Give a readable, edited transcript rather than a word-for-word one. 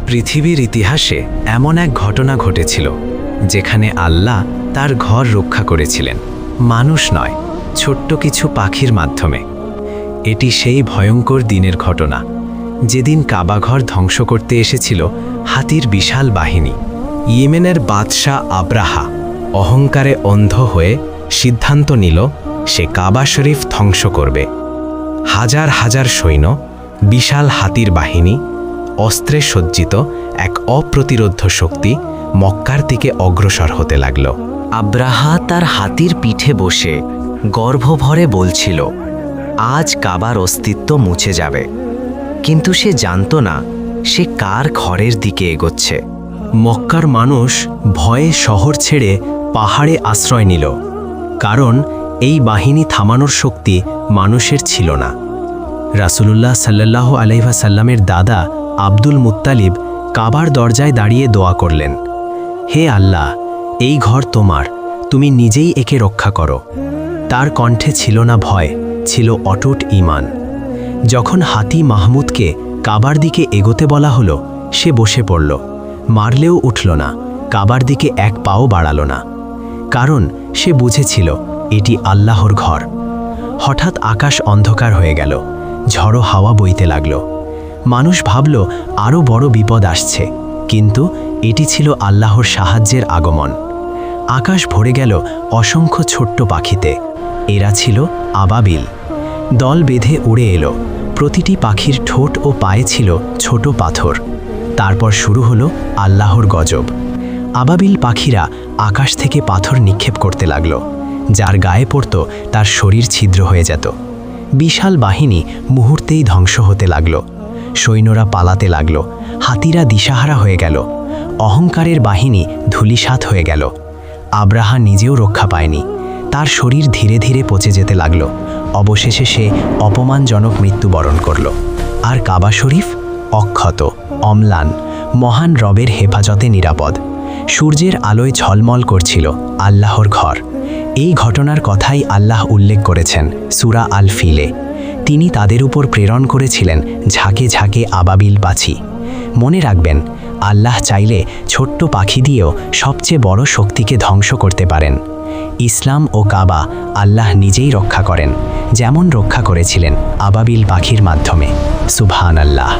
পৃথিবীর ইতিহাসে এমন এক ঘটনা ঘটেছিল যেখানে আল্লাহ তার ঘর রক্ষা করেছিলেন, মানুষ নয়, ছোট্ট কিছু পাখির মাধ্যমে। এটি সেই ভয়ঙ্কর দিনের ঘটনা যেদিন কাবাঘর ধ্বংস করতে এসেছিল হাতির বিশাল বাহিনী। ইয়েমেনের বাদশাহ আব্রাহা অহংকারে অন্ধ হয়ে সিদ্ধান্ত নিল সে কাবা শরীফ ধ্বংস করবে। হাজার হাজার সৈন্য, বিশাল হাতির বাহিনী, অস্ত্রে সজ্জিত এক অপ্রতিরোধ্য শক্তি মক্কার দিকে অগ্রসর হতে লাগল। আব্রাহা তার হাতির পিঠে বসে গর্ভভরে বলছিল, আজ কাবার অস্তিত্ব মুছে যাবে। কিন্তু সে জানত না সে কার ঘরের দিকে এগোচ্ছে। মক্কার মানুষ ভয়ে শহর ছেড়ে পাহাড়ে আশ্রয় নিল, কারণ এই বাহিনী থামানোর শক্তি মানুষের ছিল না। রাসূলুল্লাহ সাল্লাল্লাহু আলাইহি ওয়াসাল্লামের দাদা আব্দুল মুত্তালিব কাবার দরজায় দাঁড়িয়ে দোয়া করলেন, হে আল্লাহ, এই ঘর তোমার, তুমি নিজেই একে রক্ষা করো। তার কণ্ঠে ছিল না ভয়, ছিল অটুট ঈমান। যখন হাতি মাহমুদকে কাবার দিকে এগোতে বলা হলো, সে বসে পড়ল, মারলেও উঠল না, কাবার দিকে এক পাও বাড়াল না, কারণ সে বুঝেছিল এটি আল্লাহর ঘর। হঠাৎ আকাশ অন্ধকার হয়ে গেল, ঝড়ো হাওয়া বইতে লাগল। মানুষ ভাবল আরও বড় বিপদ আসছে, কিন্তু এটি ছিল আল্লাহর সাহায্যের আগমন। আকাশ ভরে গেল অসংখ্য ছোট্ট পাখিতে। এরা ছিল আবাবিল। দল বেঁধে উড়ে এলো। প্রতিটি পাখির ঠোঁট ও পায়ে ছিল ছোট পাথর। তারপর শুরু হলো আল্লাহর গজব। আবাবিল পাখিরা আকাশ থেকে পাথর নিক্ষেপ করতে লাগল। যার গায়ে পড়ত তার শরীর ছিদ্র হয়ে যেত। বিশাল বাহিনী মুহূর্তেই ধ্বংস হতে লাগল। সৈন্যরা পালাতে লাগল, হাতিরা দিশাহারা হয়ে গেল, অহংকারের বাহিনী ধূলিসাৎ হয়ে গেল। আব্রাহা নিজেও রক্ষা পায়নি, তার শরীর ধীরে ধীরে পচে যেতে লাগল। অবশেষে সে অপমানজনক মৃত্যুবরণ করল। আর কাবা শরীফ অক্ষত, অম্লান, মহান রবের হেফাজতে নিরাপদ। সূর্যের আলোয় ঝলমল করছিল আল্লাহর ঘর। এই ঘটনার কথাই আল্লাহ উল্লেখ করেছেন সূরা আল ফিলে। তিনি তাদের উপর প্রেরণ করেছিলেন ঝাঁকে ঝাঁকে আবাবিল পাখি। মনে রাখবেন, আল্লাহ চাইলে ছোট্ট পাখি দিয়েও সবচেয়ে বড় শক্তিকে ধ্বংস করতে পারেন। ইসলাম ও কাবা আল্লাহ নিজেই রক্ষা করেন, যেমন রক্ষা করেছিলেন আবাবিল পাখির মাধ্যমে। সুবহানাল্লাহ।